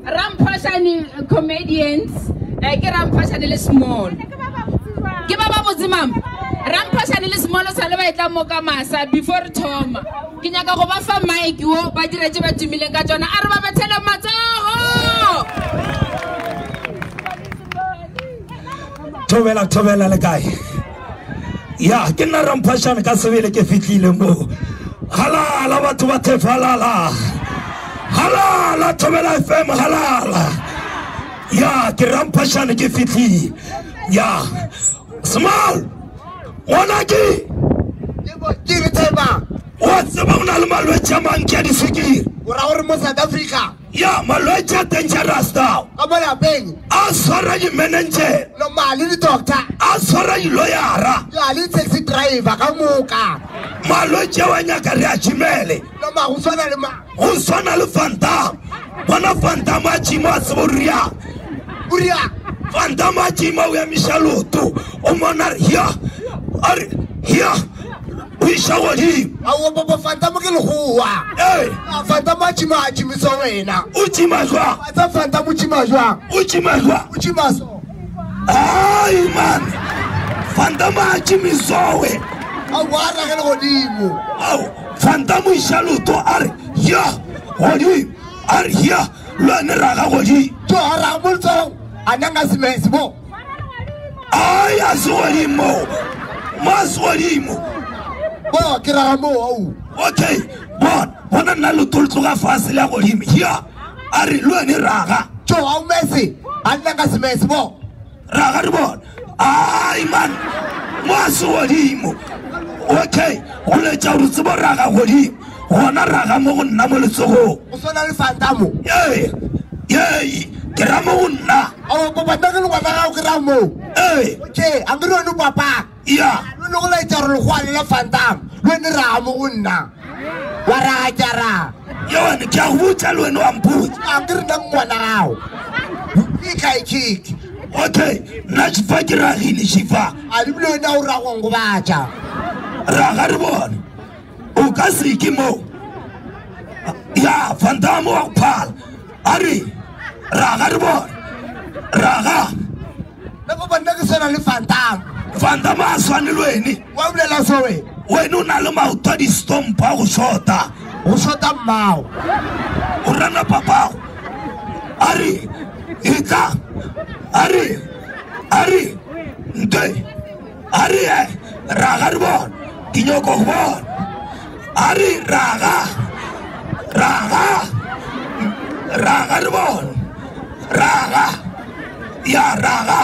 Rampashani comedians, ke Rampashani le small. Ke baba bozimam. Rampashani le small sa le ba etla mo ka masa before Thoma. Ke nyaka go ba fa mic wo ba dira tse ba tumileng ka tsona. A re ba bethele matsogo. Thobela le kae. Ya ke nna Rampashani ka sebele ke fitlile mo. Halala batho ba thefalala. Halala Thobela FM halala. Ya ke Rampashani ke fitli. Ya small. Wanaki. Give it time. What's the one malwetse man ke di fikiri? Ora gore mo South Africa. Ya malwetse dangerous now. Abala beng. Asora yi manager. No mali ni doctor. Asora yi lawyer. Ya li taxi driver ka moka. Malwetse wa nyaka re a chimele. No ma go swana le ma. Go swana le Phantom. Bona Phantom a chima tsoria. Buria. Phantom a chima ya Mishaloto. O mona here. Are here. We shower him. Awo baba Phantom ke lhuwa. Hey. Phantom chima chimiso wena. Uchima jwa. Ata Phantom chima jwa. Uchima jwa. Uchima so. Ay man. Phantom a chimisowe. Awara ke godimo. Aw. Phantom Mishaloto are here. Hodi. Are here. Lwana raga hodi. To ara mulso. Ananga simesibo. Ay aswalimo. Maswalimo. Bo kira mo au. Okay, but bona nna lo toltloga fase la godimo here a re lwane raga To au Messi. Ananga simesibo. raga re bona ai man mo a se godimo. Okay, go letša gore tsebo raga godimo gona raga mo go nna mo letsogong. O swana le Phantom. Yei ke ra mo go nna. Awo baba nna ke le ngwana ga o kira mo. Okay, angiro no papa. Ya No go la itaro le gwa le Phantom. Le ne ra mo go nna. Wa ra jara. yone ke a go botsa le wena wa mputsa. Angiro nna ngwana gago. Ikai kick. Okay, nna šifa ke ragile šifa A di bile na o ra go ngo batša. raga re bona o ka se ke mo ya Phantom wa go phala a re raga re bona raga Le baba nna ke swana le Phantom. Phantom a swane le wene Wa bolela so we. wena o na le maoto a di-stompa go shota O shota mmao. o rana papago a re etla a re nte a re raga re bona ke nyoko go bona a re raga re bona raga ya raga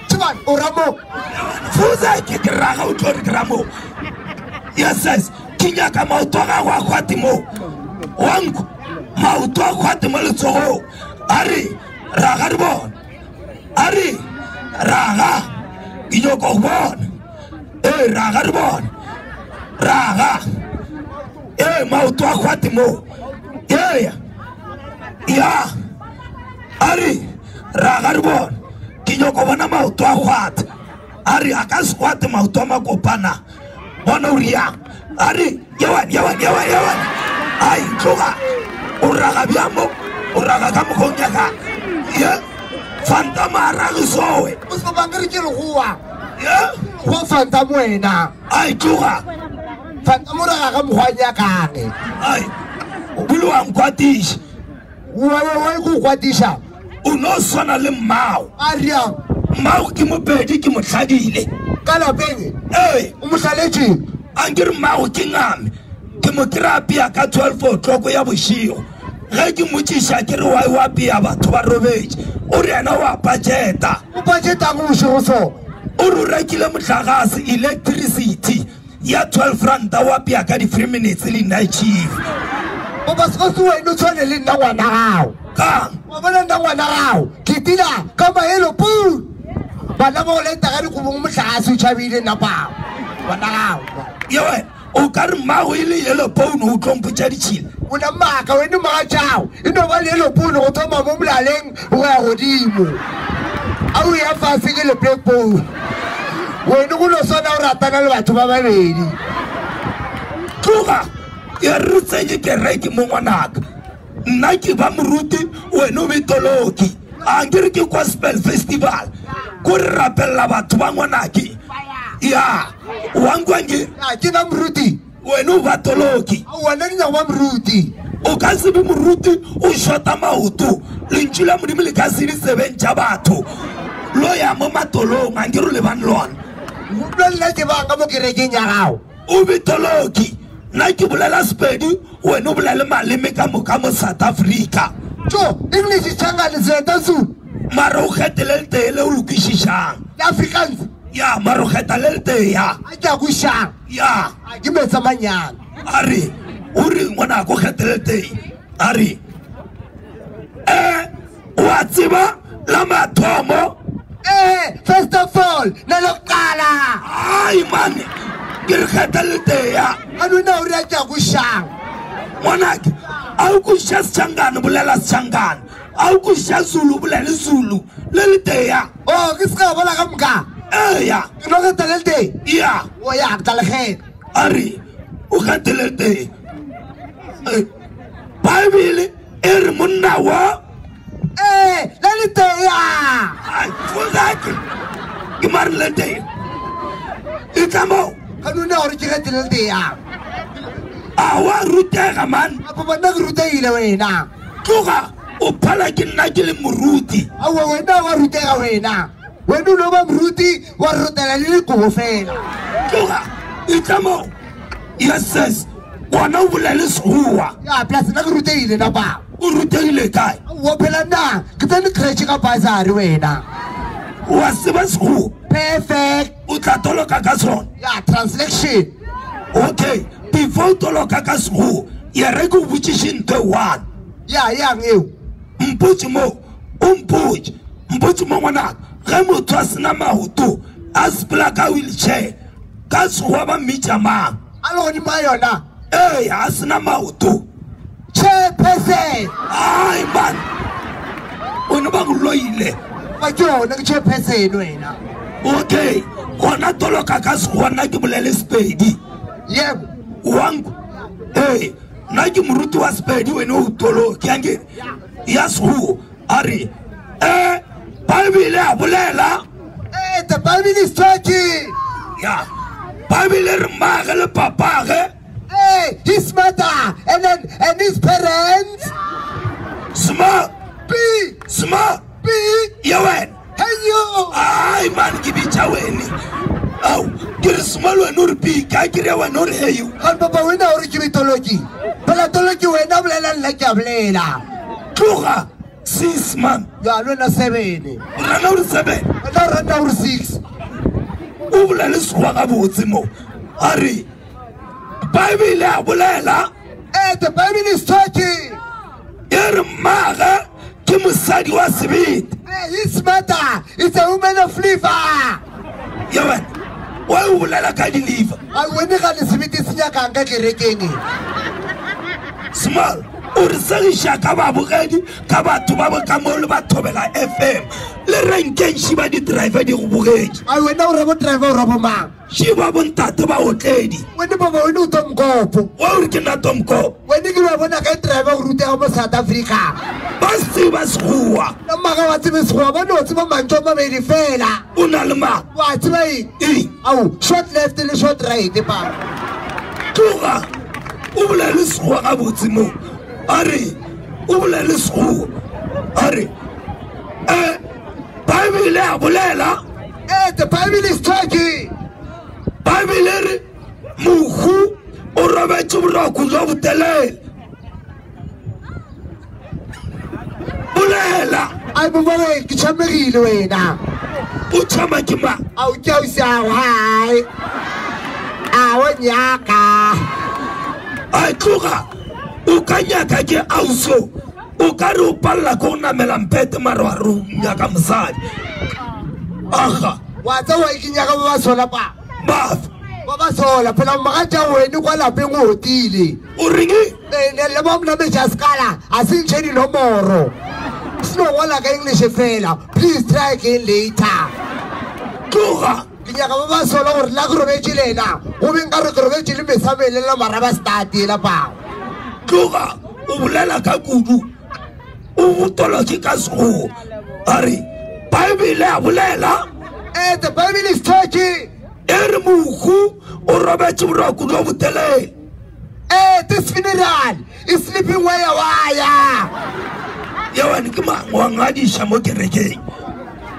Timan o ra mo. fuza ke raga o tlo re gramo yes ke nyaka maoto a gago a kgwate mo wanko maoto a kgwate mo letsogo a re raga re bona a re raga ke nyoko go bona raga re bona raga maoto a kgwate mo ya a re raga re bona ke nyoko bona maoto a kgwate a re a ka se kgwate maoto a makopana bona o riang a re yawan ai tloga o raga bjamo o raga ka mokgong ya ka Phantom a ragisowe O se bangere ke le goa. Go Phantom wena. ai tloga Phantom o ra ga mogwanya kane. ai o bile wa nkwatiša Wa go kwatisha. o no swana le mmao A riang. mmao ke mopedi ke motlhadile Ka lapeng. O mo hlaletse. ankere mmao ke ngame ke mo kry-a pea ka 12 o'clock ya bošigo ge ke motšiša ke re wa pea batho ba robetse o re yena wa budgeta O budgetang o bošigo so. o re o rekile motlagase electricity ya 12 ranta wa pea ka di-3 minutes le night chief O ba se go se wena o tshwane le nna ngwana gago. kang Wa bona nna ngwana gago. Ke tila ka maelo pu. Bana ba go leta ga dikobong motlagase o tšhabile nna pao. Ngwana gago. yewe o ka re mmago e le yelo poune o tlompotša ditšhile O na maaka wena maga tšao. E no ba le elo puno go thoma mo molaleng go ya godimo. A o ya fase ke le black bone. Wena go no swana o ratana le batho ba babedi. tloga ya re tsenye kereke mo ngwanaka nna ke ba moruti wena o betoloki a nkere ke gospel festival ko re rapella batho ba ngwanake ya wangwange ke na moruti wena o batoloki wena ke nyaka ba moruti o ka se be moruti o shota maoto lentšu la modimo le ka se di sebentša batho lo ya mo matolong a nkere o lebane lona lo nna ke bang ka mo kerekeng ya gago o betoloki nna ke bolela Sepedi wena o bolele maleme ka moka mo South Africa jo English changane zeta su mara o kgethele le tee le o lokišišang Africans ya mara o kgetha le le tee ya a ke a kušang ya a ke metsa manyana a re o re ngwana ko kgethele le tee a re wa tseba la mathomo first of all na lokuqala ai man ke re kgetha le tee ya anona o re a ke a kušang ngwanake a o kuša setšhankane bolela setšhankane a o kuša Zulu bolele Zulu le le tee ya o ke se ka bola ka moka ya ke no kgetha le tee ya o ya ke tla lekgetha a re o kgethele le tee Bible e re monna wa le tee ya fulake ke mare le tee e tla moo anona gore ke kgethe le tee ya a wa rutega man apo bona ke rutegile wena tloga o phala ke nna ke le moruti awa wena wa rutega wena wena o no ba moruti wa rutela le lekobo fela tloga e tla moo yeses gona o bolele sekgowa ya plus nna ke rutegile napa o rutegile kae wa phela nna ke tsene crèche ka basari wena wa seba sekgowa perfect o tla toloka ka sona ya translation okay before o toloka ka sekgowa ya re ke o botšiše ntho one ya yang eo mpotse mo o mpotse mo ngwanaka ge motho a sena maoto a sepela ka wheelchair ka sekgowa ba mmitša mang a le godimo ga yona a sena maoto chairperson ai man o ne ba go loile ba ke yona ke chairperson wena okay gona toloka ka sekgowa nna ke bolele Sepedi yebo wangu nna ke moruti wa Sepedi wena o toloki yange ya sekgowa a re Bible a bolela the Bible is talking ya Bible re mmage le papage his mother and his parents smart B ya wena hey you ai man ke bitša wene au ke re small wena o re B ka ke re wena o re hey you kan papa wena o re ke bitoloki pela toloki wena bolela nna ke a bolela tloga 6 man ya lona 7 rana o re 7 wena o rata o re 6 o bolele sekgowa ga botse mo a re Bible a bolela the Bible is talking e re mmage ke mosadi wa sebete his mother is a woman of liver ya wena wa o bolela ka di-liver a wene ga le sebete se nyakang ka kerekeng small o re segiša ka babogedi ka batho ba bokamo le ba thobela FM le renkeng šiba di-driver di go bogedi a wena o re bo driver o re bo mang šiba bontate ba otledi wene baba wene o tomkopo wa o re ke na tomko wene ke ba bona ka driver go rutega mo South Africa ba tseba sekgowa no maga wa tsebe sekgowa ba no tseba mantso a mabedi fela o na le mang wa tseba eng au short left le short right ba tloga o bolele sekgowa ga botse mo a re o bolele sekgowa a re Bible a bolela the Bible is talking Bible re mohu o robetse boroko jwa botelele bolela ai bo bona ke tšhamegile wena o tšhama ke ma au ke au sa hai a o nyaka a tloga o ka nyaka ke auso o ka re o palela ko o namela mpete mare wa re o nyaka mosadi aga wa tsa wa ke nyaka ba ba sola pa bafa ba ba sola phela mmaga tša wene kwa lapeng o otile o renge le ba mnametša skala a se ntšhe dinomoro se no ngwala ka English fela please try again later tloga ke nyaka ba ba sola gore la go robetse lena go beng ka re ke robetse le mesamele le maraba stati la pa tloga o bolela ka kudu o botolwa ke ka sego are Bible a bolela the Bible is talking ere mohu o robetse boroko jo botelele this funeral is sleeping where waya ya wani ke mang wa ngadisha mo kerekeng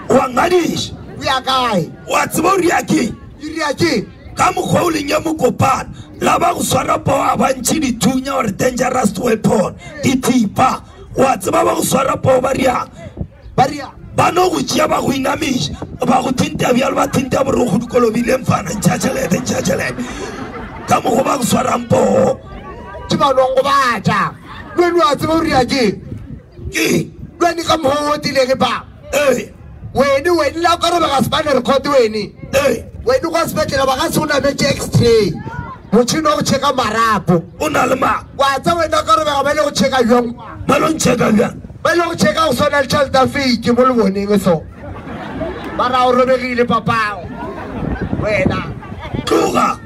wa ngadisha we are guy wa tsebo riaki yiriaki ka mokgwa o leng ya mokopana la ba go swara po a bantši dithunya gore dangerous weapon dithipa wa tseba ba go swara po ba riang ba no go tšea ba go inamiša ba go thinta bjalo ba thinta borogo dikolobile mfana ntšhatšhelete ka mokgwa ba go swarang poo ke ba nong go batša lwene wa tseba o riaki ke lwene ka mokgwa o tilege ba wene la ka roba ga spane record wene kwa sepetlele ba ga se o nametse x-ray motšhini wa go checka marapo o na le maa wa tsa wena ka robega ba le go checka bjong ba lo ntšheka bjang ba le go checka go swana le child afake mo le boneng so ba ra o robegile papao wena tloga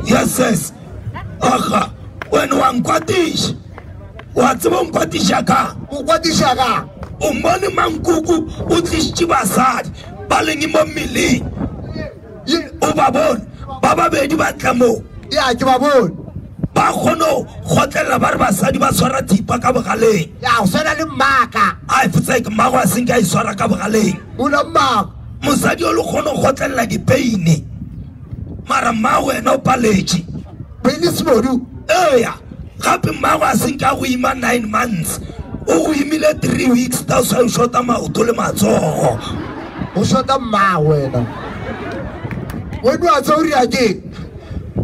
yeses aga wena wa nkwatiša wa tseba o nkwatiša ka o kwatiša ka o mmone mankuku o tlišitše basadi ba leng mo mmeleng o ba bone ba babedi ba tla moo ya ke ba bone ba kgone go kgotlelela ba re basadi ba swara thipa ka bogaleng ya go swana le mmaka a efetseke mmago a senke a e swara ka bogaleng o na mmaka mosadi o le kgone go kgotlelela dipeine mara mmago wena o paletše peine semodu eya gape mmago a senke a go ima 9 months o go imile 3 weeks ta o sa o shota maoto le matsogo o shota mmaa wena wena wa tsa o riakeng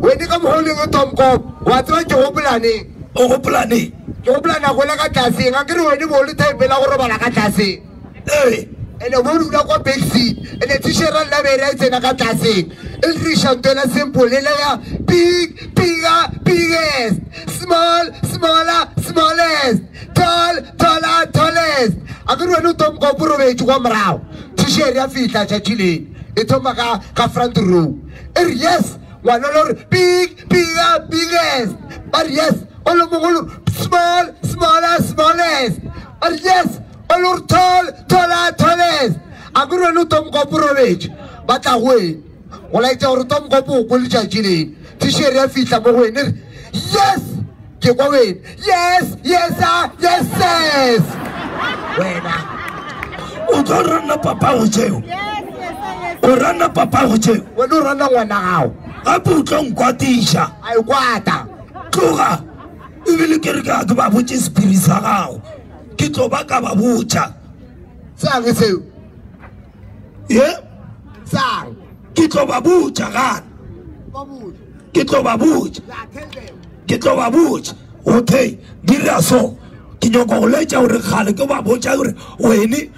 wene ka mogoleng e tomkop wa tseba ke gopolaneng o gopolaneng ke gopolana gola ka tlaseng a kere wene bo le taipela go robala ka tlaseng ene bo dula kwa backseat ene tishera labere a tsena ka tlaseng e riša ntwela simple le ya big bigger biggest small smaller smallest tall taller tallest a kere wene o tomkop o robetse kwa morago tishere ya fitlha tšatšhileng e thoma ka front row e re yes ngwana lo re big bigger biggest but yes o le mogolo small smaller smallest but yes o le tall taller tallest a ke rwene o tomkopo robetse ba tla go wene go laetša gore tomkopo o ko letšatšileng tishere ya fitlha mo go wene re yes ke kwa wene yes yes wena o tlo rana papago tšeo o rana papago tšeo wena o rana ngwana gago gape o tlo nkwatiša a e kwata tloga ebile ke re ka ke ba botse sepiri sa gago ke tlo ba ka ba botša sang seo ye sang ke tlo ba botša gana ke tlo ba botša okay dira so ke nyaka go letša gore kgale ke ba botša gore wene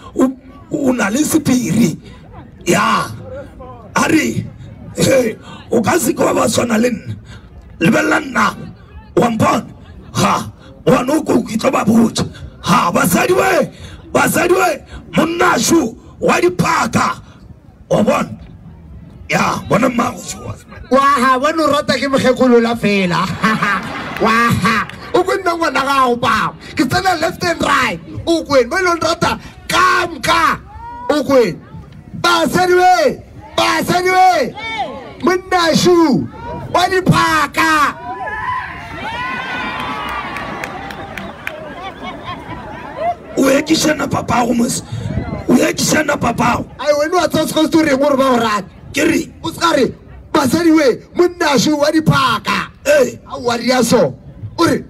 o na le sepiri ya a re o ka se ke wa ba swana le nna lebelela nna wampona ha wana o ko ke tlo ba botša ha basadi we monnašu wa diphaka wa bona ya bona mmago sewa waha bona o rata ke mokgekolola fela waha o kwenna ngwana gago pao ke tsena left and right o kwen mo e leng rata kamka o kwen basadi we monnašu wa diphaka o ekišana papago mos o ekišana papago ai wena wa tsa sekolo se reng gore ba o rata ke re o se ka re basadi we monnašu wa diphaka a wa ria so o re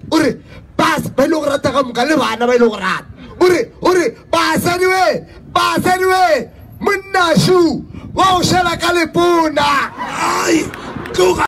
ba ile go rata ka moka le bana ba ile go rata o re basadi we monnašu wa o šala ka lepona ai tloga